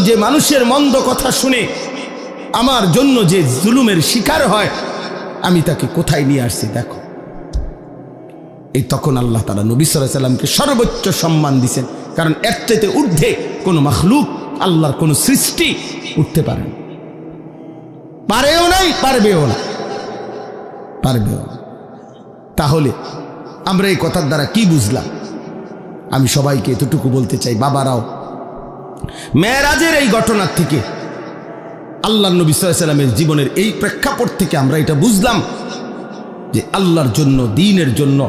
যে মানুষের মন্দ কথা শুনে আমার জন্য যে জুলুমের শিকার হয়, আমি তাকে কোথায় নিয়ে আসছি দেখো। এই তখন আল্লাহ তাআলা নবী সাল্লাল্লাহু আলাইহি সাল্লামকে সর্বোচ্চ সম্মান দিয়েছেন, কারণ এর চাইতে ঊর্ধ্বে কোনো মাখলুক, আল্লাহর কোনো সৃষ্টি উঠতে পারে না, পারেও নাই, পারবেও না। তাহলে আমরা এই কথার দ্বারা কি বুঝলাম? আমি সবাইকে এতটুকু বলতে চাই, বাবারাও, মেরাজের এই ঘটনার থেকে, আল্লাহর নবী সাল্লাল্লাহু আলাইহি সাল্লামের জীবনের এই প্রেক্ষাপট থেকে আমরা এটা বুঝলাম যে আল্লাহর জন্য, দ্বীনের জন্য,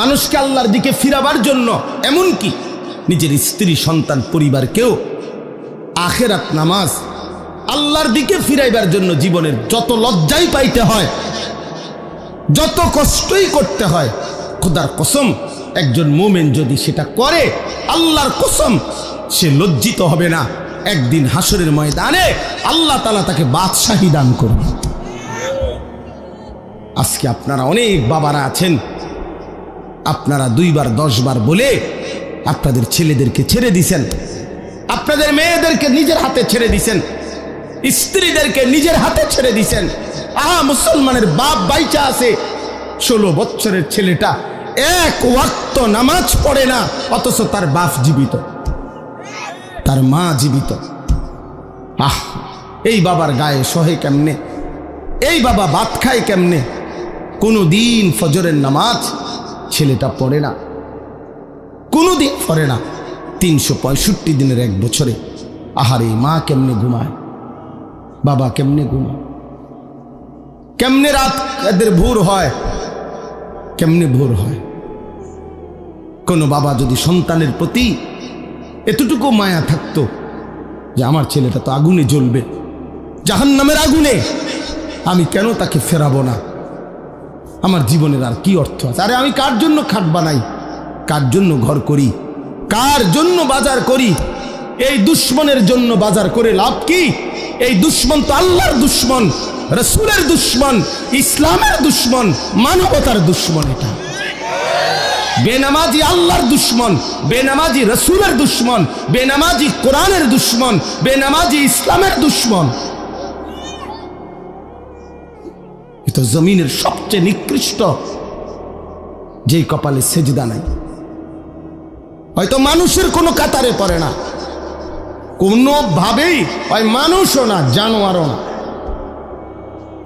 মানুষকে আল্লাহর দিকে ফিরাবার জন্য, এমনকি নিজের স্ত্রী, সন্তান, পরিবারকেও আখিরাত, নামাজ, আল্লাহর দিকে ফিরাইবার জন্য জীবনের যত লজ্জাই পাইতে হয়, যত কষ্টই করতে হয়, খোদার কসম একজন মুমিন যদি সেটা করে, আল্লাহর কসম সে লজ্জিত হবে না। একদিন হাসরের ময়দানে আল্লাহ তাআলা তাকে বাদশাহী দান করবে। আজকে আপনারা অনেক বাবারা আছেন, আপনারা 2 বার 10 বার বলে আপনাদের ছেলেদেরকে ছেড়ে দিছেন, আপনাদের মেয়েদেরকে নিজের হাতে ছেড়ে দিছেন, স্ত্রীদেরকে নিজের হাতে ছেড়ে দিছেন। মুসলমানের বাপ বাইচা আছে, 16 বছরের ছেলেটা 1 ওয়াক্ত নামাজ পড়ে না, অথচ তার বাপ জীবিত, তার মা জীবিত। এই বাবার গায়ে সহে কেমনে? এই বাবা ভাত খায় কেমনে? কোনো দিন ফজরের নামাজ ছেলেটা পড়ে না, কোনো দিন পড়ে না। 365 দিনের 1 বছরে আহারে মা কেমনে ঘুমায়, বাবা কেমনে ঘুমায়, কেমনে রাত এদের ভোর হয়, কেমনে ভোর হয়। কোনো বাবা যদি সন্তানের প্রতি এতটুকু মায়া থাকতো যে আমার ছেলেটা তো আগুনে জ্বলবে, জাহান্নামের আগুনে, আমি কেন তাকে ফেরাবো না? আমার জীবনের আর কি অর্থ আছে? আরে আমি কার জন্য খাট বানাই, কার জন্য ঘর করি, কার জন্য বাজার করি? এই দুশ্মনের জন্য বাজার করে লাভ কি? এই দুশ্মন তো আল্লাহর দুশ্মন, রাসূলের দুশ্মন, ইসলামের দুশ্মন, মানবতার দুশ্মন। এটা বেনামাজি আল্লাহর দুশ্মন, বেনামাজি রাসূলের দুশ্মন, বেনামাজি কোরআনের দুশ্মন, বেনামাজি ইসলামের দুশ্মন। এটা জমিনের সবচেয়ে নিকৃষ্ট, যেই কপালে সেজদা নাই, হয়তো মানুষের কোনো কাতারে পড়ে না, কোনোভাবেই হয় মানুষও না, জানোয়ারও না।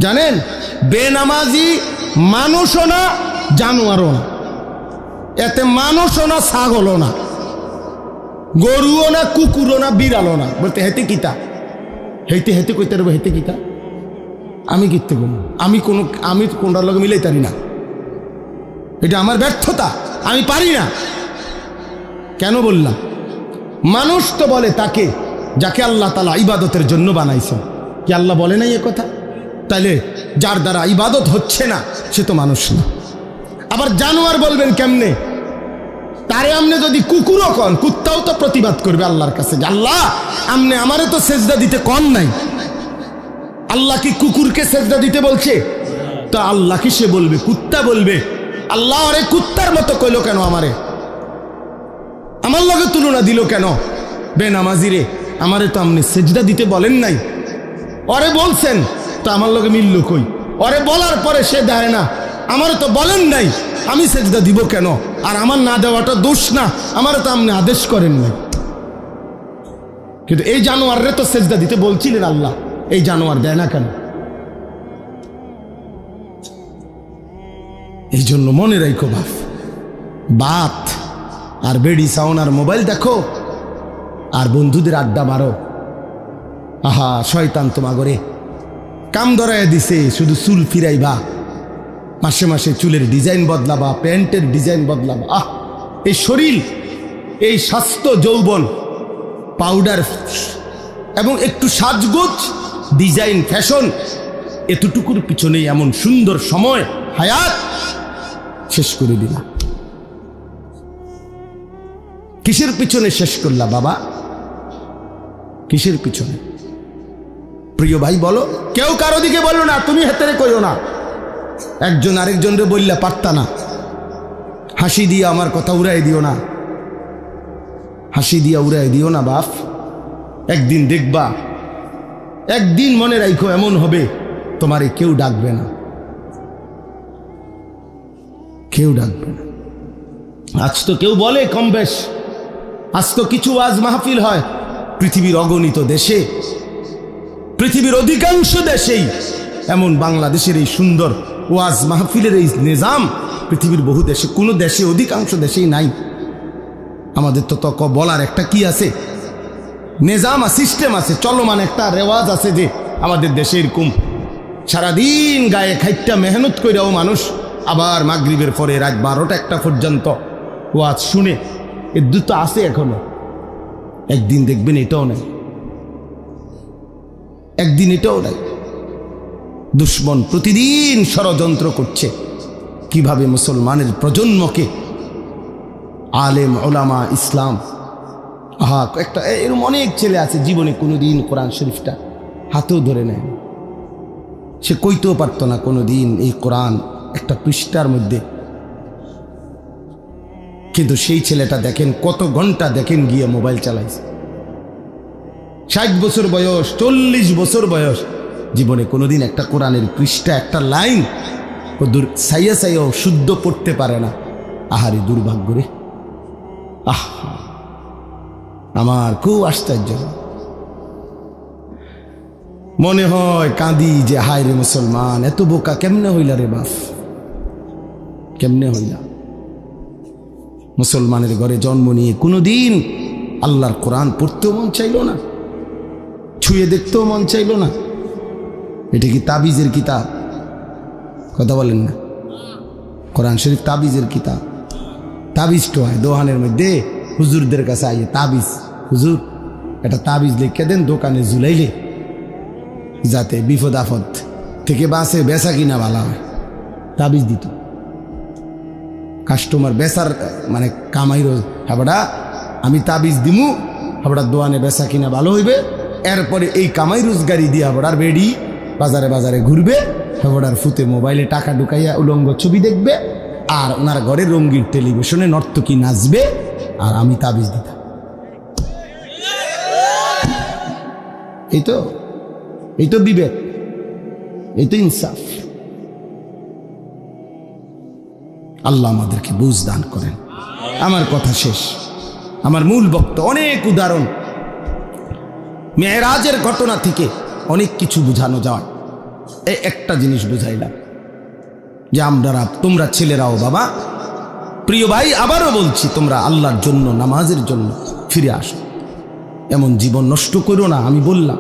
জানেন, বেনামাজি মানুষও না, জানোয়ারও না, এতে মানুষও না, ছাগলও না, গরুও না, কুকুরও না, বিড়ালও না। বলতে হেতে কিতা, হেতে হেতে কইতে পারবো, হেতে কিতা, আমি কিতে বলবো, আমি কোনটার লগে মিলাই পারি না, এটা আমার ব্যর্থতা, আমি পারি না। কেন বললাম? মানুষ তো বলে তাকে যাকে আল্লাহ তাআলা ইবাদতের জন্য বানাইছেন। কি আল্লাহ বলে নাই এ কথা? তাইলে যার দ্বারা ইবাদত হচ্ছে না সে তো মানুষ না। আবার জানোয়ার বলবেন কেমনে? তারে আমনে যদি কুকুরও কন, কুত্তাও তো প্রতিবাদ করবে আল্লাহর কাছে যে আল্লাহ আমনে আমারে তো সেজদা দিতে কন নাই। আল্লাহ কি কুকুরকে সেজদা দিতে বলছে? তো আল্লাহ কি সে বলবে? কুত্তা বলবে আল্লাহ আরে কুত্তার মতো কইলো কেন, আমারে আমার লগে তুলনা দিল কেন? বেনামাজিরে আমারে তো আপনি সেজদা দিতে বলেন নাই, ওরে বলছেন তো আমার লগে মিলল কই? ওরে বলার পরে সে দেয় না, আমারে তো বলেন নাই, আমি সেজদা দিব কেন? আর আমার না দেওয়াটা দোষ না, আমারে তো আপনি আদেশ করেন নাই। কিন্তু এই জানোয়াররে তো সেজদা দিতে বলছিলেন আল্লাহ, এই জানোয়ার দেয় না কেন? এই জন্য মনে রাখো বাপ আর বেড়ি সাউন আর মোবাইল দেখো আর বন্ধুদের আড্ডা মারো, শয়তান তোমাগরে কাম ধরায় দিছে, শুধু চুল ফিরাইবা, মাসে মাসে চুলের ডিজাইন বদলাবা, প্যান্টের ডিজাইন বদলাবা। এই শরীর, এই স্বাস্থ্য, যৌবন, পাউডার এবং একটু সাজগোজ, ডিজাইন, ফ্যাশন, এতটুকুর পিছনেই এমন সুন্দর সময় হায়াত শেষ করে দিলা। কিসের পিছনে শেষ করলা বাবা? কিসের পিছনে? প্রিয় ভাই বলো, কেউ কারো দিকে বললো না, তুমি হেতেরে কইও না, একজন আরেকজনরে বললা পারতা না, হাসি দিয়ে আমার কথা উড়াই দিও না, হাসি দিয়া উড়াই দিও না বাপ। একদিন দেখবা, একদিন মনে রাখো এমন হবে তোমারে কেউ ডাকবে না, কেউ ডাকবে না। আজ তো কেউ বলে কম বেশ, আজ তো কিছু ওয়াজ মাহফিল হয় পৃথিবীর অগণিত দেশে, পৃথিবীর অধিকাংশ দেশেই এমন বাংলাদেশের এই সুন্দর ওয়াজ মাহফিলের এই নিজাম পৃথিবীর বহু দেশে, কোনো দেশে অধিকাংশ দেশেই নাই। আমাদের তো তক বলার একটা কি আছে, নিজাম সিস্টেম আছে, চলমান একটা রেওয়াজ আছে যে আমাদের দেশে এরকম সারাদিন গায়ে খাইটটা মেহনত কইরাও মানুষ আবার মাগরিবের পরে রাত 12টা-1টা পর্যন্ত ওয়াজ শুনে, এর দুটো আছে এখনো। একদিন দেখবেন এটাও নাই, একদিন এটাও নাই। দুশ্মন প্রতিদিন ষড়যন্ত্র করছে কিভাবে মুসলমানের প্রজন্মকে আলেম ওলামা ইসলাম, একটা এরকম অনেক ছেলে আছে জীবনে কোনোদিন কোরআন শরীফটা হাতেও ধরে নেয়, সে কইতেও পারতো না কোনোদিন এই কোরআন একটা পৃষ্ঠার মধ্যে, কিন্তু সেই ছেলেটা দেখেন কত ঘন্টা দেখেন গিয়ে মোবাইল চালাইছে, 60 বছর বয়স, 40 বছর বয়স, জীবনে কোনোদিন একটা কোরআনের পৃষ্ঠা একটা লাইন ও সাইয়া সাইয়াও শুদ্ধ পড়তে পারে না। আহারে দুর্ভাগ্য রে, আমার খুব আশ্চর্য মনে হয়, কাঁদি যে হায় রে মুসলমান, এত বোকা কেমনে হইলা রে বাপ, কেমনে হইলা। মুসলমানের ঘরে জন্ম নিয়ে কোনোদিন আল্লাহর কোরআন পড়তেও মন চাইল না, ছুঁয়ে দেখতেও মন চাইল না। এটা কি তাবিজের কিতাব? কথা বলেন না, কোরআন শরীফ তাবিজের কিতাব। তাবিজ তো হয় দোকানের মধ্যে, হুজুরদের কাছে আইয়ে তাবিজ, হুজুর এটা তাবিজ লিখে দেন দোকানে ঝুলাইলে যাতে বিপদ আপদ থেকে বাঁচে, বেচা কিনা ভালো হয়, তাবিজ দিত। কাস্টমার বেচার মানে কামাই রোজ, হাবড়া আমি তাবিজ দিমু, হাবড়ার দোকানে বেচা কিনা ভালো হইবে, এরপরে এই কামাই রোজগারি দিয়ে হাবড়ার বেড়ি বাজারে বাজারে ঘুরবে, হাবড়ার ফুতে মোবাইলে টাকা ঢুকাইয়া উলঙ্গ ছবি দেখবে, আর ওনার ঘরে রঙিন টেলিভিশনে নর্তকী নাচবে, আর আমি তাবিজ দিতাম। এই তো বিবেক, এই তো ইনসাফ। আল্লাহ আমাদেরকে বুঝ দান করেন। আমার কথা শেষ, আমার মূল বক্তব্য, অনেক উদাহরণ মেরাজের ঘটনা থেকে অনেক কিছু বোঝানো যায়। এই একটা জিনিস বুঝাইলাম যে তোমরা ছেলেরাও বাবা, প্রিয় ভাই, আবারও বলছি, তোমরা আল্লাহর জন্য নামাজের জন্য ফিরে আসো, এমন জীবন নষ্ট করো না। আমি বললাম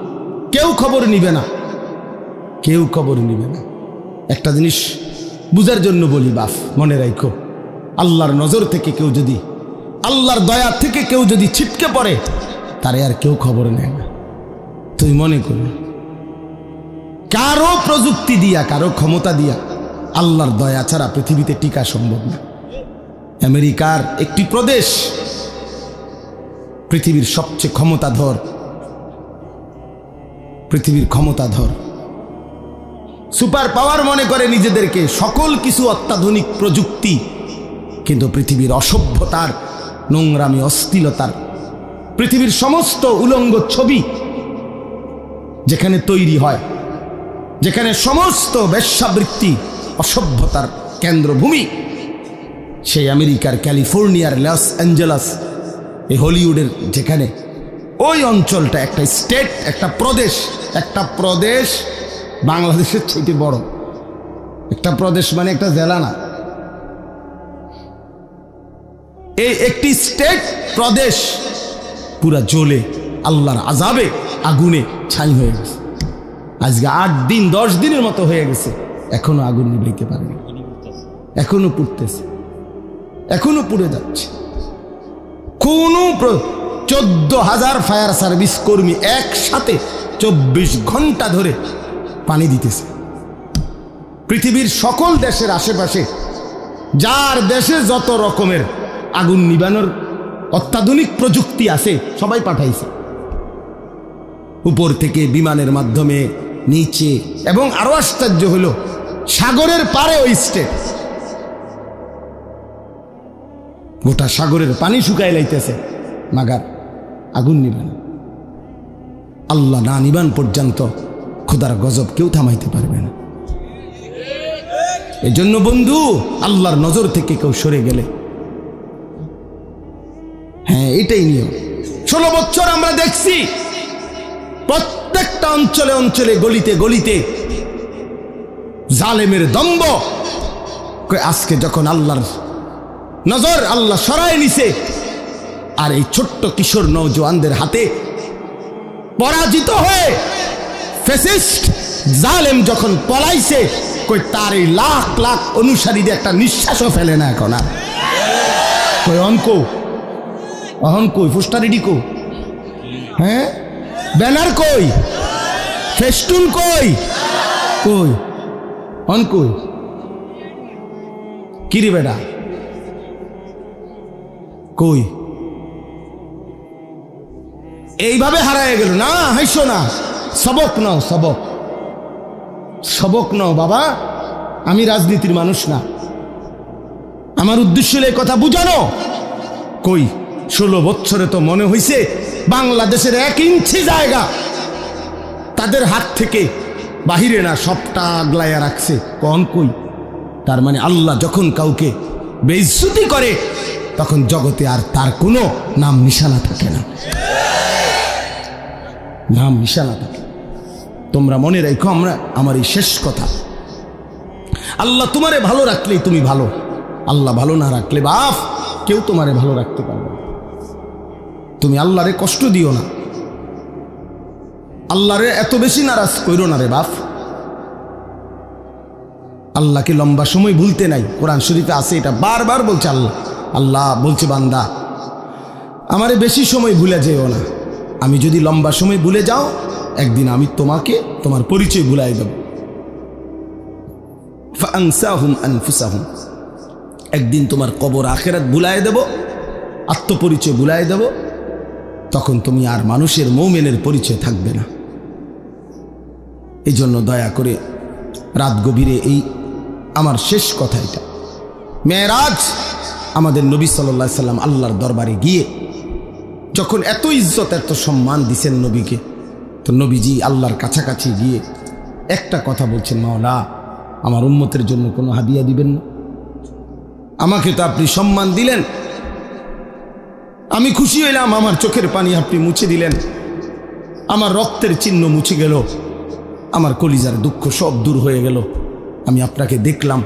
কেউ খবর নিবে না, কেউ খবর নিবে না। একটা জিনিস বুঝার জন্য বলি বাপ, মনে রাখো, আল্লাহর নজর থেকে কেউ যদি, আল্লাহর দয়া থেকে কেউ যদি ছিটকে পড়ে, তারে আর কেউ খবর নেয় না। তুই মনে করো, কারো প্রযুক্তি দিয়া, কারো ক্ষমতা দিয়া আল্লাহর দয়া ছাড়া পৃথিবীতে টিকা সম্ভব না। আমেরিকার একটি প্রদেশ পৃথিবীর সবচেয়ে ক্ষমতাধর, পৃথিবীর ক্ষমতাধর সুপার পাওয়ার মনে করে নিজেদেরকে, সকল কিছু অত্যাধুনিক প্রযুক্তি, কিন্তু পৃথিবীর অসভ্যতার, নোংরামি, অশ্লীলতার, পৃথিবীর সমস্ত উলঙ্গ ছবি যেখানে তৈরি হয়, যেখানে সমস্ত বেশ্যাবৃত্তি, অসভ্যতার কেন্দ্রভূমি, সেই আমেরিকার ক্যালিফোর্নিয়ার লস অ্যাঞ্জেলাস, এই হলিউডের যেখানে, ওই অঞ্চলটা একটা স্টেট, একটা প্রদেশ বাংলাদেশের চেয়ে বড়। একটা প্রদেশ মানে একটা জেলা না, এই একটি স্টেট প্রদেশ পুরা জ্বলে আল্লাহর আযাবে আগুনে ছাই হয়ে গেছে। আজকে 8 দিন 10 দিনের মতো হয়ে গেছে, এখনো আগুন নিভাইতে পারেনি, এখনো পুড়তেছে, এখনো পুড়ে যাচ্ছে। কোন 14,000 ফায়ার সার্ভিস কর্মী একসাথে 24 ঘন্টা ধরে পানি দিতেছে। পৃথিবীর সকল দেশের আশেপাশে, যার দেশে যত রকমের আগুন নিবানোর অত্যাধুনিক প্রযুক্তি আছে, সবাই পাঠাইছে, উপর থেকে বিমানের মাধ্যমে, নিচে, এবং আরো আশ্চর্য হলো সাগরের পারে ওই স্টেট, গোটা সাগরের পানি শুকাই লাইতেছে, মাগার আগুন নিবে না। আল্লাহ না নিবান পর্যন্ত খোদার গজব কেউ থামাইতে পারবে না। এজন্য বন্ধু, আল্লাহর নজর থেকে কেউ সরে গেলে, হ্যাঁ এটাই নিয়ম। 16 বছর আমরা দেখছি প্রত্যেকটা অঞ্চলে অঞ্চলে, গলিতে গলিতে জালেমের দম্ভ। আজকে যখন আল্লাহর নজর আল্লাহ সরায় নিছে, আর এই ছোট্ট কিশোর নওজোয়ানদের হাতে পরাজিত হয়ে ফ্যাসিস্ট জালেম যখন পলাইছে, কই তার এই লাখ লাখ অনুসারীদের একটা নিঃশ্বাসও ফেলে না এখন আর। কই অহন কই ফুস্টারিডি কই, হ্যাঁ ব্যানার কই, ফেস্টুন কই, কই অন কই কিরে বেটা কই? এইভাবে হারায় গেল না। হাইসো না, সবক নাও, সবক নাও বাবা। আমি রাজনীতির মানুষ না, আমার উদ্দেশ্য এই কথা বুঝানো। কই 16 বছরে তো মনে হইছে বাংলাদেশের 1 ইঞ্চি জায়গা তাদের হাত থেকে বাহিরে না, সবটা আগলাইয়া রাখছে। কোন কই? তার মানে আল্লাহ যখন কাউকে বেইজ্জতি করে, তখন জগতে আর তার কোনো নাম নিশানা থাকে না, নাম নিশানা থাকে। তোমরা মনে রাখো, আমার এই শেষ কথা, আল্লাহ তোমারে ভালো রাখলেই তুমি ভালো, আল্লাহ ভালো না রাখলে বাপ কেউ তোমারে ভালো রাখতে পারবে না। তুমি আল্লাহরে কষ্ট দিও না, আল্লাহরে এত বেশি নারাজ কইরো না রে বাপ। আল্লাহকে লম্বা সময় ভুলতে নাই, কোরআন শরীফে আছে এটা, বারবার বলছে আল্লাহ বলছে বান্দা আমারে বেশি সময় ভুলে যেও না। আমি যদি লম্বা সময় ভুলে যাও, একদিন আমি তোমাকে তোমার পরিচয় ভুলাই দেব। ফাআনসাহুম আনফুসাহুম, একদিন তোমার কবর আখিরাত ভুলাই দেব, আত্মপরিচয় ভুলাই দেব। তখন তুমি আর মানুষের মুমিনের পরিচয় থাকবে না। এই জন্য দয়া করে রাত গভীরে এই আমার শেষ কথা এটা, মেরাজ আমাদের নবী সাল্লাল্লাহু আলাইহি সাল্লাম আল্লাহর দরবারে গিয়ে যখন এত ইজ্জত এত সম্মান দিছেন নবীকে, তো নবীজি আল্লাহর কাছাকাছি গিয়ে একটা কথা বলছেন, মাওলা আমার উম্মতের জন্য কোনো হাদিয়া দিবেন না? আমাকে তো আপনি সম্মান দিলেন, আমি খুশি হইলাম, আমার চোখের পানি আপনি মুছে দিলেন, আমার রক্তের চিহ্ন মুছে গেল, আমার কলিজার দুঃখ সব দূর হয়ে গেল। আমি আপনাকে দেখলাম,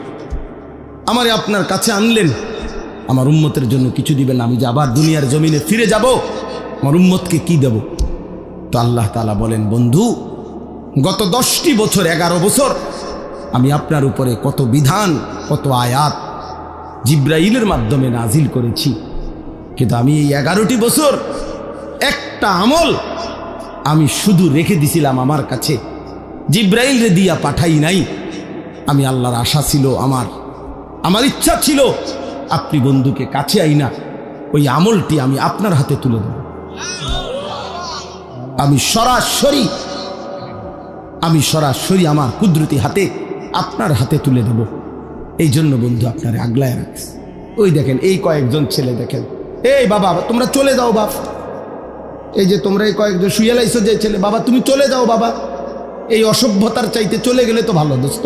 আমারে আপনার কাছে আনলেন, আমার উম্মতের জন্য কিছু দিবেন? আমি যে আবার দুনিয়ার জমিনে ফিরে যাব, আমার উম্মতকে কি দেব? তো আল্লাহ তাআলা বলেন, বন্ধু গত 10টি বছর 11 বছর আমি আপনার উপরে কত বিধান কত আয়াত জিব্রাইলের মাধ্যমে নাজিল করেছি, কিন্তু আমি এই 11টি বছর একটা আমল আমি শুধু রেখে দিছিলাম আমার কাছে, জিব্রাইল রে দিয়া পাঠাই নাই। আমি আল্লাহর আশা ছিল, আমার ইচ্ছা ছিল আপনি বন্ধুকে কাছে আইনা ওই আমলটি আমি আপনার হাতে তুলে দেব। আমি সরাসরি আমার কুদরতি হাতে আপনার হাতে তুলে দেব। এই জন্য বন্ধু আপনার আগলায় রাখছে। ওই দেখেন এই কয়েকজন ছেলে, দেখেন এই বাবা তোমরা চলে যাও বাপ, এই যে তোমরা এই কয়েকজন শুয়ে লাইছো যে ছেলে, বাবা তুমি চলে যাও বাবা, এই অসভ্যতার চাইতে চলে গেলে তো ভালো দোস্ত।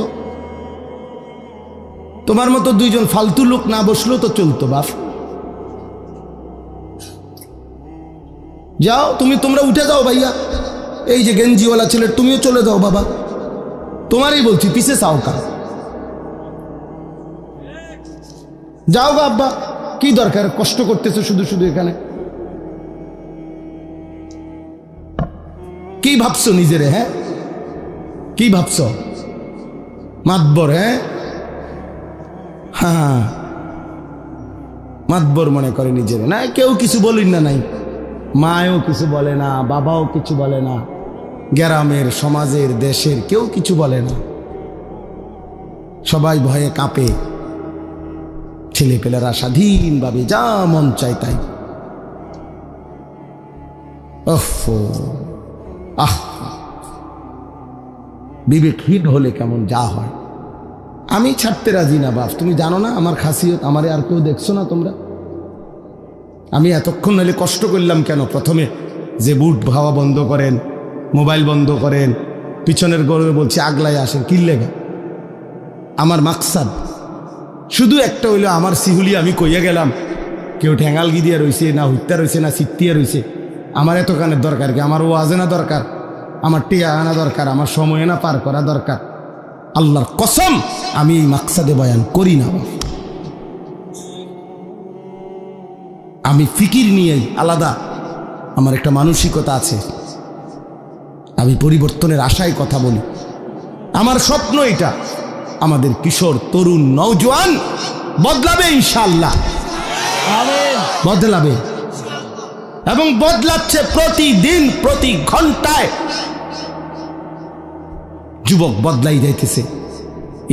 তোমার মতো 2 জন ফালতু লোক না বসলো তো চলতো বাপ। যাও তোমরা উঠে যাও ভাইয়া, এই যে গেঞ্জিওয়ালা ছেলে তুমিও চলে যাও বাবা, তোমারই বলছি পিছে চাও কা, যাও গা আব্বা, কি দরকার কষ্ট করতেছো শুধু শুধু এখানে? কি ভাবছো নিজেরে? হ্যাঁ কি ভাবছো? মাতবর? হ্যাঁ মাতবর মনে করে নিজেরে, না কেউ কিছু বলিন না, নাই মায়ও কিছু বলে না, বাবাও কিছু বলে না, গ্রামের সমাজের দেশের কেউ কিছু বলে না, সবাই ভয়ে কাঁপে, ছেলেপেলেরা স্বাধীনভাবে যা মন চায় তাই। বিবেকহীন হলে কেমন যা হয়। আমি ছাড়তে রাজি না বাপ, তুমি জানো না আমার খাসিয়ত, আমারে আর কেউ দেখছো না তোমরা? আমি এতক্ষণ হলে কষ্ট করলাম কেন? প্রথমে যে বুট ভাবা বন্ধ করেন, মোবাইল বন্ধ করেন, পিছনের গরমে বলছি আগলাই আসেন, কি লেগা? আমার মাকসাদ শুধু একটা হইল, আমার সিহুলি আমি কইয়া গেলাম, কেউ ঠ্যাঙালগি দিয়ে রয়েছে, না হত্যা রয়েছে, না সিত্তিয়া রয়েছে। আমার এত কানের দরকার কি? আমার ওয়াজে না দরকার, আমার টিয়া আনা দরকার, আমার সময় না পার করা দরকার। আল্লাহর কসম আমি এই মাকসাদে বয়ান করি না। আমি ফিকির নিয়েই আলাদা, আমার একটা মানসিকতা আছে, আমি পরিবর্তনের আশায় কথা বলি। আমার স্বপ্ন এটা, আমাদের কিশোর তরুণ নওজোয়ান বদলাবে ইনশাআল্লাহ, বদলাবে এবং বদলাচ্ছে প্রতিদিন, প্রতি ঘন্টায় যুবক বদলাই যাইতেছে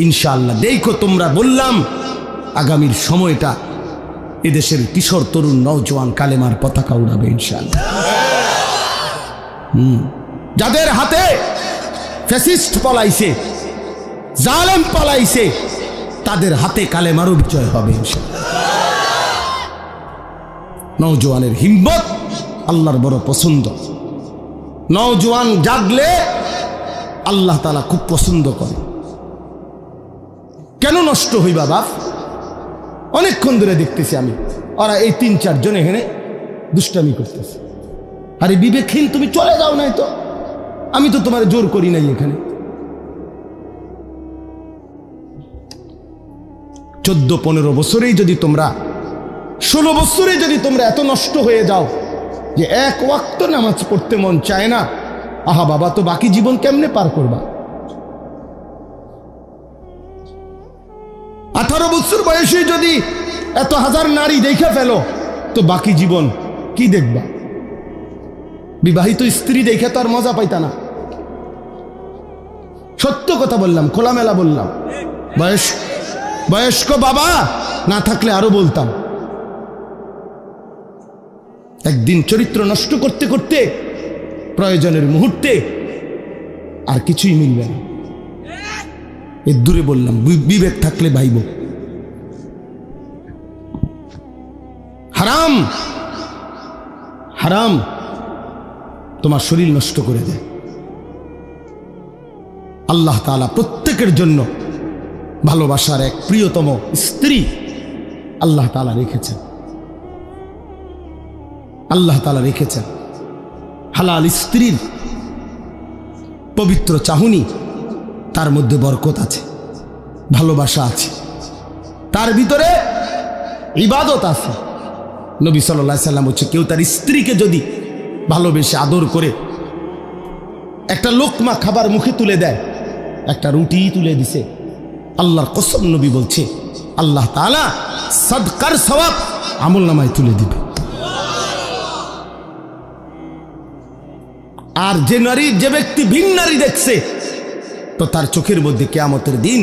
ইনশাআল্লাহ। দেখো তোমরা, বললাম আগামীর সময়টা এদেশের কিশোর তরুণ নওজোয়ান কালেমার পতাকা উড়াবে ইনশাআল্লাহ। যাদের হাতে ফ্যাসিস্ট পলাইছে, জালেম পলাইছে, তাদের হাতে কালেমারও বিজয় হবে ইনশাআল্লাহ। নওজোয়ানের হিম্মত আল্লাহর বড় পছন্দ। নওজোয়ান জাগলে আল্লাহ তাআলা খুব পছন্দ করে। কেন নষ্ট হইবা বাপ? অনেকক্ষণ ধরে দেখতেছি আমি, ওরা এই 3-4 জন এখানে দুষ্টামি করতেছে। আরে বিবেকহীন, তুমি চলে যাও নাই তো, আমি তো তোমার জোর করি নাই। এখানে 14-15 বছরেই যদি তোমরা, 16 বছরে যদি তোমরা এত নষ্ট হয়ে যাও যে এক ওয়াক্ত নামাজ পড়তে মন চায় না, আহা বাবা, তো বাকি জীবন কেমনে পার করবা? 18 বছর বয়সে যদি এত হাজার নারী দেখে ফেলো, তো বাকি জীবন কি দেখবা? বিবাহিত স্ত্রী দেখে তো আর মজা পাইতা না। সত্য কথা বললাম, খোলামেলা বললাম। বয়স্ক বাবা না থাকলে আরো বলতাম। একদিন চরিত্র নষ্ট করতে করতে প্রয়োজনের মুহূর্তে আর কিছুই মিলবে না। এর দূরে বললাম, বিবেক থাকলে ভাইব। হারাম, হারাম তোমার শরীর নষ্ট করে দেয়। আল্লাহ তাআলা প্রত্যেকের জন্য ভালোবাসার এক প্রিয়তম স্ত্রী আল্লাহ তাআলা রেখেছেন। আল্লাহ তাআলা রেখেছেন হালাল স্ত্রীর পবিত্র চাহনি, তার মধ্যে বরকত আছে, ভালোবাসা আছে, তার ভিতরে ইবাদত আছে। নবী সাল্লাল্লাহু আলাইহি সাল্লাম বলছে, কেউ তার স্ত্রীকে যদি ভালোবেসে আদর করে একটা লোকমা খাবার মুখে তুলে দেয়, একটা রুটি তুলে দিছে, আল্লাহর কসম নবী বলছে আল্লাহ তাআলা সাদকার সওয়াব আমলনামায় তুলে দিবে। আর যে ব্যক্তি ভিন নারী দেখছে, তো তার চোখের মধ্যে কিয়ামতের দিন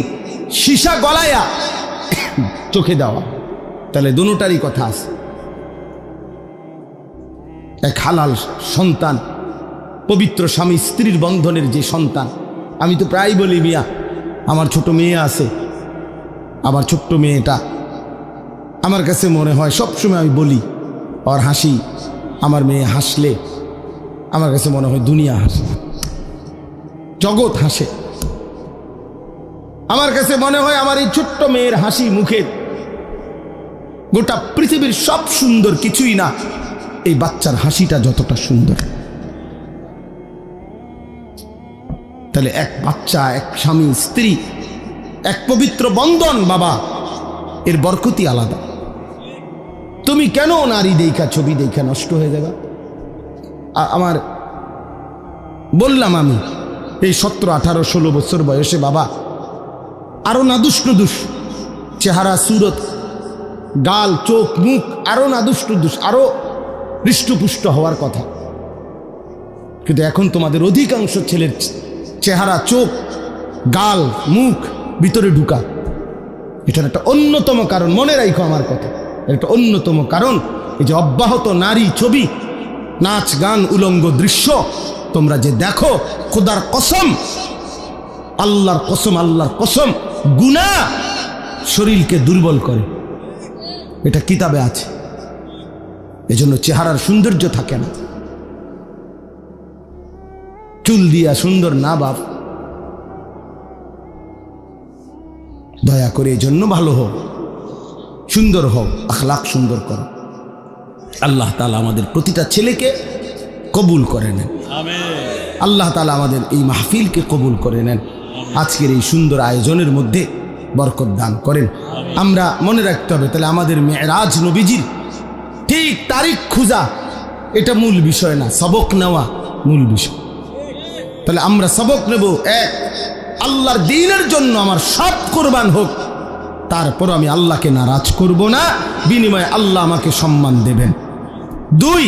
সীসা গলায়া চোখে দেওয়া। তাহলে দুটোটারই কথা আছে। এক হালাল সন্তান, পবিত্র স্বামী স্ত্রীর বন্ধনের যে সন্তান। আমি তো প্রায় বলি, মিয়া আমার ছোট মেয়ে আছে, আবার ছোট্ট মেয়েটা আমার কাছে মনে হয়, সবসময় আমি বলি, ওর হাসি, আমার মেয়ে হাসলে আমার কাছে মনে হয় দুনিয়া হাসে, জগৎ হাসে। আমার কাছে মনে হয় আমার এই ছোট্ট মেয়ের হাসি মুখের গোটা পৃথিবীর সব সুন্দর কিছুই না, এই বাচ্চার হাসিটা যতটা সুন্দর। তাহলে এক বাচ্চা, এক স্বামী স্ত্রী, এক পবিত্র বন্ধন, বাবা, এর বরকতই আলাদা। তুমি কেন নারী দেখা, ছবি দেখা নষ্ট হয়ে যাবে? আমার বললাম, আমি এই 17, 18, 16 বছর বয়সে বাবা আরো নাদুস নুদুস চেহারা, সুরত, গাল, চোখ, মুখ আরো নাদুস নুদুস, আরো হৃষ্টপুষ্ট হওয়ার কথা। কিন্তু এখন তোমাদের অধিকাংশ ছেলের চেহারা, চোখ, গাল, মুখ ভিতরে ঢুকা। এটার একটা অন্যতম কারণ, মনে রাখো আমার কথা, একটা অন্যতম কারণ এই যে অব্যাহত নারী ছবি, নাচ, গান, উলঙ্গ দৃশ্য তোমরা যে দেখো, খোদার কসম, আল্লাহর কসম, আল্লাহর কসম, গুনাহ শরীরকে দুর্বল করে। এটা কিতাবে আছে। এজন্য চেহারার সৌন্দর্য থাকে না। চুল দিয়া সুন্দর না বাপ, দয়া করে এই জন্য ভালো হোক, সুন্দর হোক, আখলাক সুন্দর করো। আল্লাহ তাআলা আমাদের প্রতিটা ছেলেকে কবুল করে নেন, আল্লাহ তাআলা আমাদের এই মাহফিলকে কবুল করে নেন, আজকের এই সুন্দর আয়োজনের মধ্যে বরকত দান করেন। আমরা মনে রাখতে হবে তাহলে আমাদের মেরাজ নবীজির ঠিক তারিখ খোঁজা এটা মূল বিষয় না, সবক নেওয়া মূল বিষয়। তাহলে আমরা সবক নেব, এক, আল্লাহর দ্বীনের জন্য আমার সব কোরবান হোক, তারপর আমি আল্লাহকে নারাজ করব না, বিনিময়ে আল্লাহ আমাকে সম্মান দেবেন। দুই,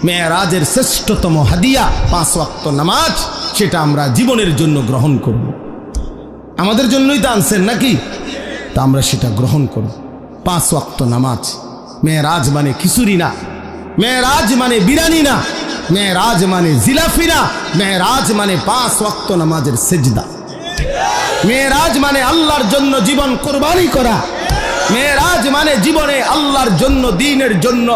মেরাজের শ্রেষ্ঠতম হাদিয়া 5 ওয়াক্ত নামাজ, সেটা আমরা জীবনের জন্য গ্রহণ করব। আমাদের জন্যই তো আনছেন নাকি, তা আমরা সেটা গ্রহণ করব। 5 ওয়াক্ত নামাজ। মেরাজ মানে খিচুড়ি না, মেরাজ মানে বিরানি না, মেরাজ মানে জিলাফি না, মেরাজ মানে 5 ওয়াক্ত নামাজের সেজদা। মেরাজ মানে আল্লাহর জন্য জীবন কোরবানি করা। মেরাজ মানে জীবনে আল্লাহর জন্য, দ্বীনের জন্য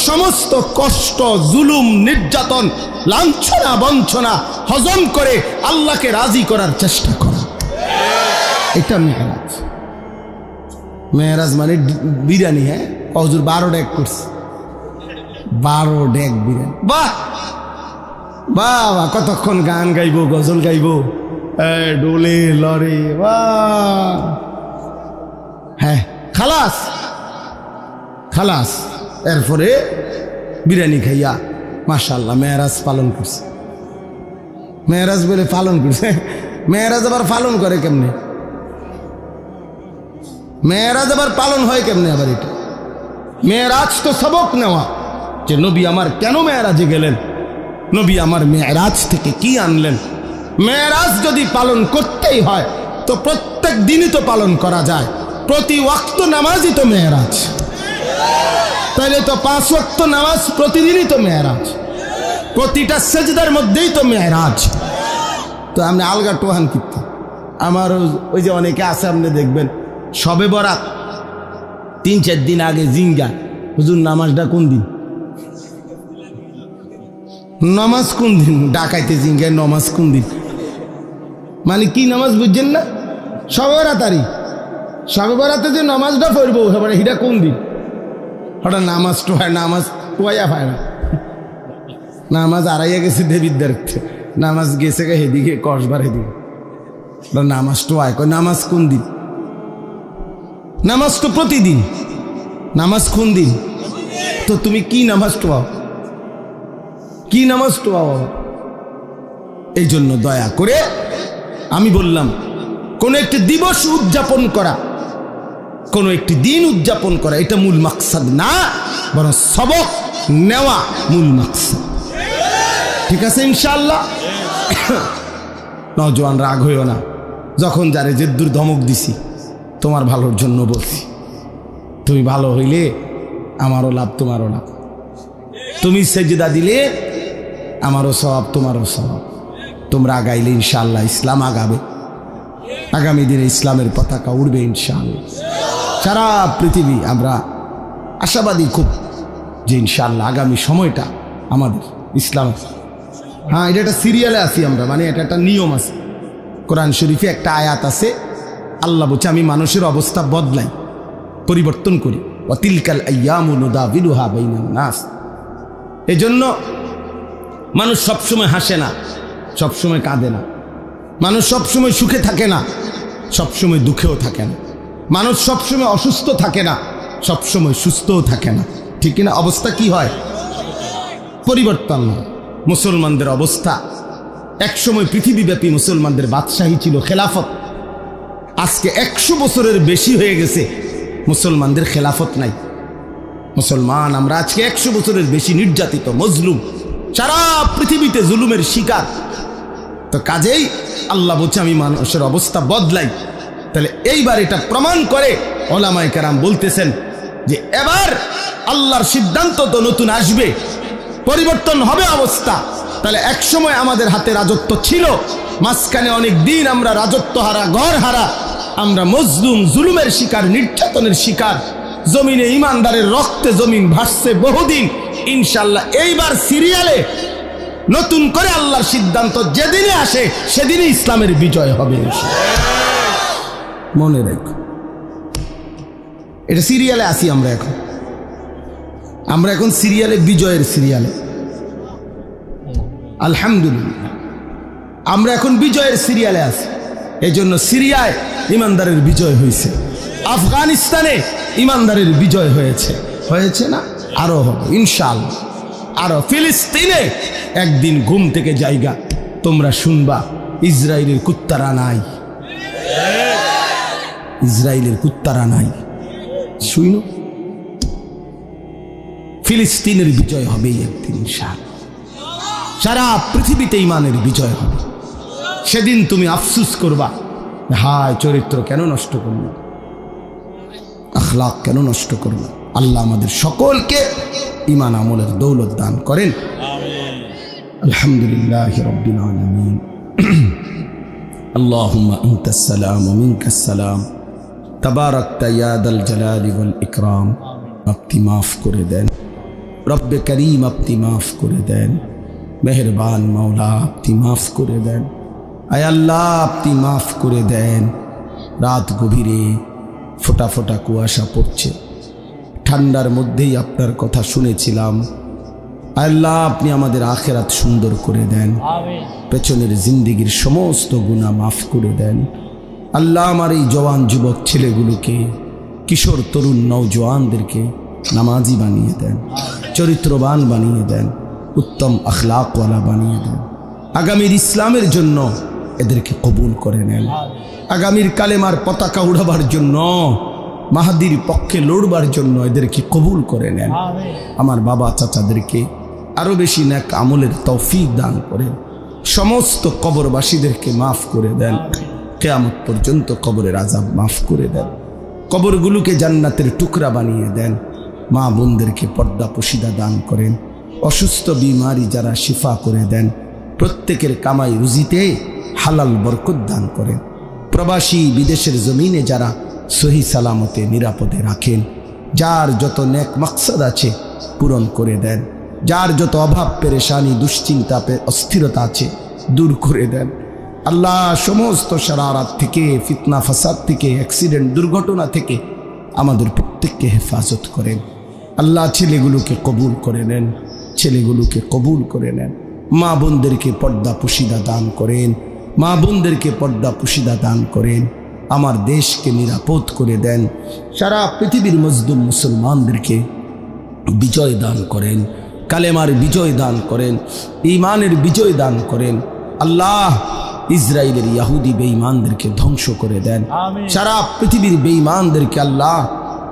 সমস্ত কষ্ট, জুলুম, নির্যাতন, লাঞ্ছনা, বঞ্চনা হজম করে আল্লাহকে রাজি করার চেষ্টা করা, এটা মেরাজ। মেরাজ মানে বিরিয়ানি। হ্যাঁ, হুজুর 12 ডেক করছে, 12 ডেক বিরিয়ানি। বাহ বাবা, কতক্ষণ গান গাইবো, গজল গাইবো, ডোলে লড়ে, বাহ। হ্যাঁ, খালাস খালাস, এরপরে বিরিয়ানি খাইয়া মাশাআল্লাহ মেরাজ পালন করছে। মেরাজ বলে পালন করছে, মেরাজ আবার পালন করে কেমনে? মেরাজ আবার পালন হয় কেমনে? আবার এটা মেরাজ তো সবক নেওয়া, যে নবী আমার কেন মেরাজে গেলেন, নবী আমার মেরাজ থেকে কি আনলেন। মেরাজ যদি পালন করতেই হয় তো প্রত্যেক দিনই তো পালন করা যায়, প্রতি ওয়াক্ত নামাজই তো মেরাজ, তাইলে তো 5 ওয়াক্ত নামাজ প্রতিদিনই তো মেরাজ, প্রতিটা সেজদার মধ্যেই তো মেরাজ। তো আপনি আলগা টোহান কিন্তু আমার ওই যে অনেকে আছে, আপনি দেখবেন সবে বরাত 3-4 দিন আগে জিঙ্গা, হুজুর নামাজটা কোন দিন, নামাজ কোন দিন, ডাকাইতে জিঙ্গায় নামাজ কোন দিন, মানে কি নামাজ বুঝছেন না? সবে বরাতারি, সবে বরাতে যে নামাজটা পড়বো সেটা কোন দিন, হঠাৎ নামাজ টোহায়, নামাজ টোয়াইয়া পায় না, নামাজ আড়াইয়া গেছে দেবীর দেখতে, নামাজ গেছে গে হেদিকে কসবার হেদিকে, নামাজ টোয়ায়, নামাজ কোন দিন? নামাজ তো প্রতিদিন, নামাজ কোন দিন? তো তুমি কি নামাজ টোয়াও, কি নামাজ টোয়াও? এই জন্য দয়া করে আমি বললাম, কোন একটি দিবস উদযাপন করা, কোন একটি দিন উদযাপন করা এটা মূল মাকসাদ না, বরং সবক নেওয়া মূল মাকসাদ। ঠিক আছে ইনশাআল্লাহ? নওজোয়ান রাগ হইও না, যখন যারে যে দূর ধমক দিছি তোমার ভালোর জন্য বলছি, তুমি ভালো হইলে আমারও লাভ, তোমারও লাভ, তুমি সেজদা দিলে আমারও সওয়াব, তোমারও সওয়াব, তোমরা আগাইলে ইনশাআল্লাহ ইসলাম আগাবে, আগামী দিনে ইসলামের পতাকা উড়বে ইনশাআল্লাহ। সারা পৃথিবী আমরা আশাবাদী খুব যে ইনশাআল্লাহ আগামী সময়টা আমাদের ইসলাম। হ্যাঁ, এটা একটা সিরিয়ালে আছি আমরা, মানে এটা একটা নিয়ম আছে, কোরআন শরীফে একটা আয়াত আছে, আল্লাহ বলছে আমি মানুষের অবস্থা বদলাই, পরিবর্তন করি, ওয়াতিলকাল আইয়ামু নুদাবিলুহা বাইনান নাস। এজন্য মানুষ সবসময় হাসে না, সবসময় কাঁদে না, মানুষ সবসময় সুখে থাকে না, সবসময় দুঃখেও থাকে না, মানুষ সবসময় অসুস্থ থাকে না, সবসময় সুস্থও থাকে না, ঠিক কিনা? অবস্থা কি হয়? পরিবর্তন হয়। মুসলমানদের অবস্থা একসময় পৃথিবীব্যাপী মুসলমানদের বাদশাহী ছিল, খেলাফত। আজকে 100 বছরের বেশি হয়ে গেছে মুসলমানদের খেলাফত নাই। মুসলমান আমরা আজকে 100 বছরের বেশি নির্যাতিত, মজলুম, সারা পৃথিবীতে জুলুমের শিকার। তো কাজেই আল্লাহ বলছে আমি মানুষের অবস্থা বদলাই। তাহলে এইবার এটা প্রমাণ করে ওলামায়ে কেরাম বলতেছেন যে এবার আল্লাহর সিদ্ধান্ত তো নতুন আসবে, পরিবর্তন হবে অবস্থা। তাহলে একসময় আমাদের হাতে রাজত্ব ছিল, মাঝখানে অনেক দিন আমরা রাজত্ব হারা, ঘর হারা, আমরা মজলুম, জুলুমের শিকার, নির্যাতনের শিকার, জমিনে ইমানদারের রক্তে জমিন ভাসছে বহুদিন। ইনশাল্লাহ এইবার সিরিয়ালে নতুন করে আল্লাহর সিদ্ধান্ত যেদিনই আসে সেদিনই ইসলামের বিজয় হবে। মনে রেখো, এটা সিরিয়ালে আসি আমরা এখন সিরিয়ালে, বিজয়ের সিরিয়ালে। আলহামদুলিল্লাহ আমরা এখন বিজয়ের সিরিয়ালে আছি। এই জন্য সিরিয়ায় ইমানদারের বিজয় হয়েছে, আফগানিস্তানে ইমানদারের বিজয় হয়েছে না? আরো হবে ইনশাআল্লাহ। আরো ফিলিস্তিনে একদিন ঘুম থেকে জায়গা তোমরা শুনবা ইসরায়েলের কুত্তারা নাই, ইসরায়েলের কুত্তারা নাই। শুনো, ফিলিস্তিনের বিজয় হবে একদিন ইনশাআল্লাহ। সারা পৃথিবীতে ইমানের বিজয় হবে। সেদিন তুমি আফসোস করবা, হায় চরিত্র কেন নষ্ট করলো, আখলাক কেন নষ্ট করলো। আল্লাহ আমাদের সকলকে ইমান আমলের দৌলত দান করেন। আলহামদুলিল্লাহি রাব্বিল আলামিন। আল্লাহুম্মা আনতাস সালাম ওয়া মিনকাস সালাম, তাবারাকতা ইয়া দাল জালালি ওয়াল ইকরাম। আপনি মাফ করে দেন রব্বে করিম, আপনি মাফ করে দেন মেহেরবান মাওলা, আপনি মাফ করে দেন। আয় আল্লাহ আপনি মাফ করে দেন। রাত গভীরে ফোটা ফোটা কুয়াশা পড়ছে, ঠান্ডার মধ্যেই আপনার কথা শুনেছিলাম। আল্লাহ আপনি আমাদের আখেরাত সুন্দর করে দেন, পেছনের জিন্দেগির সমস্ত গুনাহ মাফ করে দেন। আল্লাহ আমার এই জওয়ান যুবক ছেলেগুলোকে, কিশোর তরুণ নওজওয়ানদেরকে নামাজি বানিয়ে দেন, চরিত্রবান বানিয়ে দেন, উত্তম আখলাকওয়ালা বানিয়ে দেন। আগামীর ইসলামের জন্য এদেরকে কবুল করে নেন। আগামীর কালেমার পতাকা উড়াবার জন্য, মাহাদির পক্ষে লড়বার জন্য এদেরকে কবুল করে নেন। আমার বাবা চাচাদেরকে আরো বেশি নেক আমলের তৌফিক দান করেন। সমস্ত কবরবাসীদেরকে মাফ করে দেন। কিয়ামত পর্যন্ত কবরের আযাব মাফ করে দেন। কবরগুলোকে জান্নাতের টুকরা বানিয়ে দেন। মা বোনদেরকে পর্দা পশিদা দান করেন। অসুস্থ বিমারি যারা শিফা করে দেন। প্রত্যেকের কামাই রুজিতে হালাল বরকত দান করেন। প্রবাসী বিদেশের জমিনে যারা সহি সালামতে নিরাপদে রাখেন, যার যত নেক মাকসাদ আছে পূরণ করে দেন। যার যত অভাব পেরেশানি দুশ্চিন্তা অস্থিরতা আছে দূর করে দেন। আল্লাহ সমস্ত শারারাত থেকে, ফিতনা ফাসাদ থেকে, অ্যাক্সিডেন্ট দুর্ঘটনা থেকে আমাদের প্রত্যেককে হেফাজত করেন। আল্লাহ ছেলেগুলোকে কবুল করে নেন, ছেলেগুলোকে কবুল করে নেন। মা বোনদেরকে পর্দা পুশিদা দান করেন, মা বোনদেরকে পর্দা পুশিদা দান করেন। আমার দেশকে নিরাপদ করে দেন। সারা পৃথিবীর মজলুম মুসলমানদেরকে বিজয় দান করেন, কালেমার বিজয় দান করেন, ঈমানের বিজয় দান করেন। আল্লাহ ইসরায়েলের ইহুদি বেঈমানদেরকে ধ্বংস করে দেন। সারা পৃথিবীর বেঈমানদেরকে আল্লাহ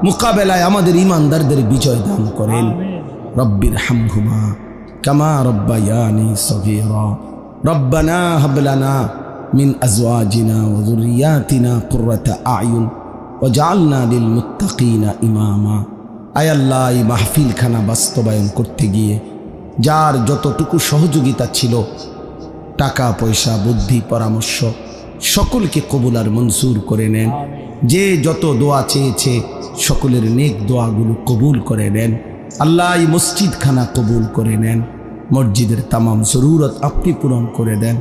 মোকাবেলায় আমাদের ঈমানদারদের বিজয় দান করেন। রব্বির হামহুমা কামা রব্বায়ানি সগীরা। রব্বানা হাব লানা মিন আজওয়াজিনা ওয়া যুররিয়াতিনা কুররাতা আয়ুন ওয়াজআলনা লিল মুত্তাকিনা ইমামা। আয় আল্লাহ, এই মাহফিলখানা বাস্তবায়ন করতে গিয়ে যার যতটুকু সহযোগিতা ছিল, টাকা পয়সা বুদ্ধি পরামর্শ, সকলকে কবুল আর মঞ্জুর করে নেন। যে যত দোয়া চেয়েছে সকলের নেক দোয়াগুলো কবুল করে নেন। আল্লাহ এই মসজিদখানা কবুল করে নেন। মসজিদের তামাম জরুরত আপনি পূরণ করে দেন।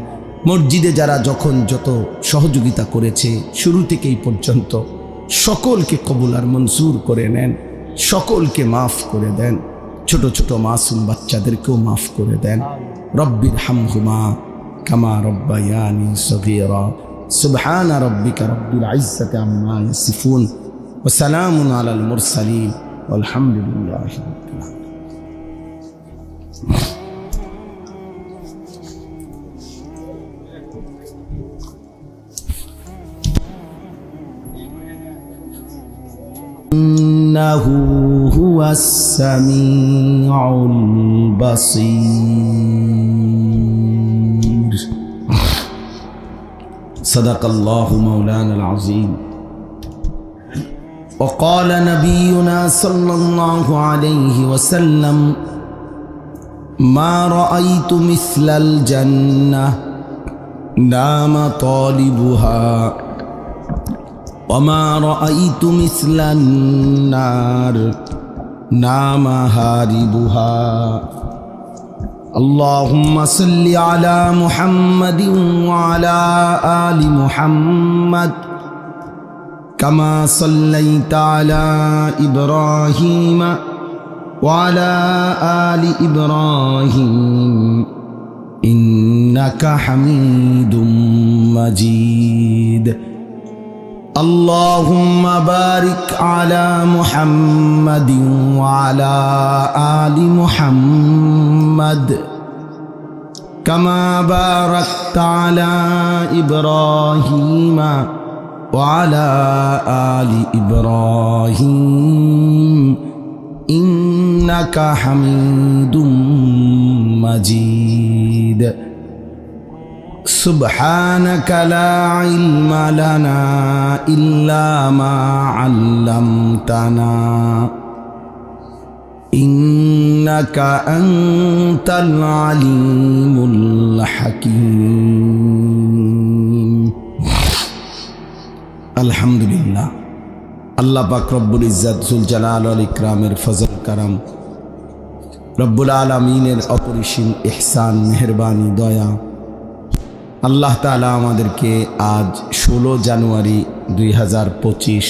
মসজিদে যারা যখন যত সহযোগিতা করেছে শুরু থেকেই পর্যন্ত সকলকে কবুল আর মঞ্জুর করে নেন। সকলকে মাফ করে দেন। ছোট ছোট মাসুম বাচ্চাদেরকেও মাফ করে দেন। রব্বির হামহুমা কামা রব্বায়ানি সগীরা। সুবহান রাব্বিকা রব্বিল ইজ্জাতি আম্মা ইয়াসিফুন ওয়া সালামুন আলাল মুরসালিন ওয়ালহামদুলিল্লাহি রাব্বিল আলামিন। ইন্নাহু হুয়াস সামিউল বাসীর। সাদাকাল্লাহু মাওলানাল আযীম। وقال نبينا صلى الله عليه وسلم ما رأيت مثل الجنة نام طالبها وما رأيت مثل النار نام هاربها اللهم صل على محمد وعلى آل محمد كما صليت على إبراهيم وعلى آل إبراهيم إنك حميد مجيد اللهم بارك على محمد وعلى آل محمد كما باركت على إبراهيم وعلى آل إبراهيم إنك حميد مجيد سبحانك لا علم لنا إلا ما علمتنا إنك أنت العليم الحكيم الحمد لله আল্লাহ পাক রব্বুল ইজ্জত জুল জালাল ওয়াল ইকরামের ফজল কারাম রব্বুল আলামিনের অপরিসীম ইহসান মেহেরবানি দয়া আল্লাহ তাআলা আমাদেরকে আজ 16 জানুয়ারি 2025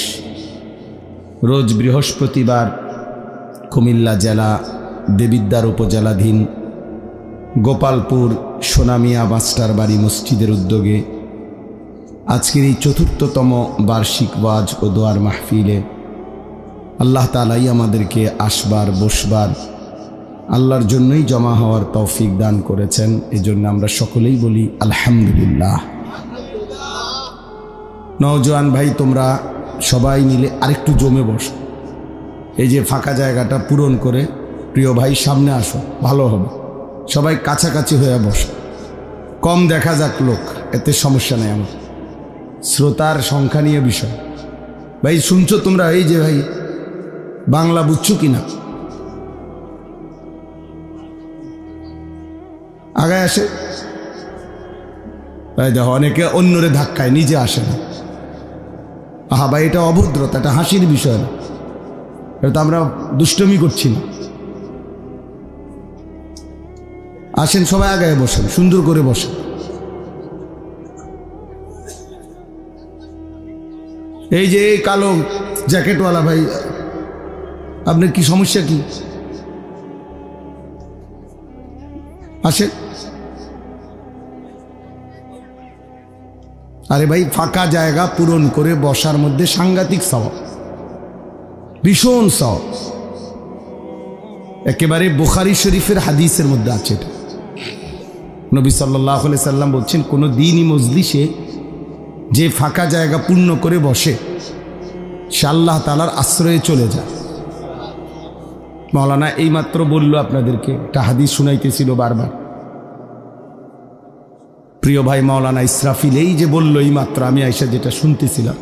রোজ বৃহস্পতিবার কুমিল্লা জেলা দেবিদ্বার উপজেলাধীন গোপালপুর সোনামিয়া মাস্টার বাড়ি মসজিদের উদ্যোগে আজকের এই ৪র্থতম বার্ষিক ওয়াজ ও দোয়ার মাহফিলে আল্লাহ তাআলাই আমাদেরকে আসবার বসবার আল্লাহর জন্যই জমা হওয়ার তৌফিক দান করেছেন। এজন্য আমরা সকলেই বলি আলহামদুলিল্লাহ। নওজোয়ান ভাই তোমরা সবাই মিলে আরেকটু জমে বসো, এই যে ফাঁকা জায়গাটা পূরণ করে প্রিয় ভাই সামনে আসো, ভালো হবে। সবাই কাছাকাছি হয়ে বসো, কম দেখা যাক লোক, এতে সমস্যা নেই। আমার শ্রোতার সংখ্যা নিয়ে বিষয়। ভাই শুনছো তোমরা? এই যে ভাই বাংলা বুঝছো কিনা? আগায় আসে ভাই, দেখো অনেকে অন্যরে ধাক্কায়, নিজে আসে না। আহা ভাই, এটা অভদ্রতা, এটা হাসির বিষয় না, এটা তো আমরা দুষ্টমি করছি না। আসেন সবাই আগায় বসেন, সুন্দর করে বসেন। এই যে এই কালো জ্যাকেটওয়ালা ভাই, আপনার কি সমস্যা? কি আসেন। আরে ভাই, ফাঁকা জায়গা পূরণ করে বসার মধ্যে সাংঘাতিক সওয়াব, ভীষণ সওয়াব। একেবারে বুখারী শরীফের হাদিসের মধ্যে আছে এটা। নবী সাল্লাল্লাহু আলাইহি সাল্লাম বলছেন, কোনো দিনই মজলিসে যে ফাঁকা জায়গা পূর্ণ করে বসে সে আল্লাহ তাআলার আশ্রয়ে চলে যায়। মাওলানা এইমাত্র বলল আপনাদেরকে, একটা হাদিস শুনাইতেছিল বারবার। প্রিয় ভাই মাওলানা ইসরাফিল এই যে বলল এইমাত্র, আমি আইসা যেটা শুনতেছিলাম,